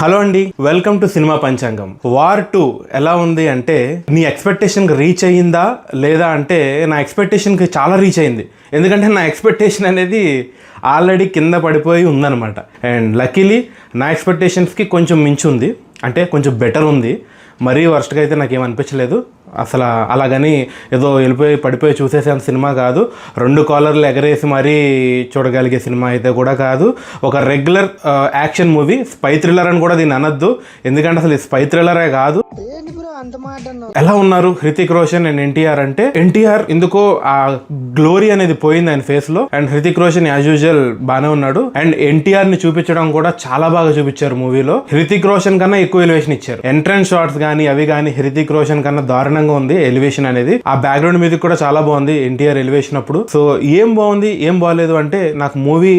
Hello అండి, welcome to cinema పంచాంగం. War 2 ఎలా ఉంది అంటే నీ ఎక్స్పెక్టేషన్కి రీచ్ అయ్యిందా లేదా అంటే నా ఎక్స్పెక్టేషన్కి చాలా రీచ్ అయింది. ఎందుకంటే నా ఎక్స్పెక్టేషన్ అనేది ఆల్రెడీ కింద పడిపోయి ఉందన్నమాట. అండ్ లక్కీలీ నా ఎక్స్పెక్టేషన్స్కి కొంచెం మించి ఉంది, అంటే కొంచెం బెటర్ ఉంది. మరీ వర్స్ట్గా అయితే నాకేం అనిపించలేదు. అసలు అలాగని ఏదో వెళ్ళిపోయి పడిపోయి చూసేసాను సినిమా కాదు. 2 కాలర్లు ఎగరేసి మరీ చూడగలిగే సినిమా అయితే కూడా కాదు. ఒక regular action movie, spy thriller అని కూడా దీన్ని అనొద్దు, ఎందుకంటే అసలు స్పై థ్రిల్లరే కాదు. ఎలా ఉన్నారు హృతిక్ రోషన్ అండ్ ఎన్టీఆర్ అంటే, ఎన్టీఆర్ ఎందుకో ఆ గ్లోరీ అనేది పోయింది ఆయన ఫేస్ లో. And Hrithik Roshan as usual బానే ఉన్నాడు. అండ్ ఎన్టీఆర్ ని చూపించడం కూడా చాలా బాగా చూపించారు మూవీలో. హృతిక్ రోషన్ కన్నా ఎక్కువ ఎలివేషన్ ఇచ్చారు. ఎంట్రన్స్ షాట్స్ కానీ అవి కానీ హృతిక్ రోషన్ కన్నా దారుణంగా ఉంది ఎలివేషన్ అనేది. ఆ బ్యాక్గ్రౌండ్ మ్యూజిక్ కూడా చాలా బాగుంది ఎన్టీఆర్ ఎలివేషన్ అప్పుడు. సో ఏం బాగుంది ఏం బాగలేదు అంటే, నాకు మూవీ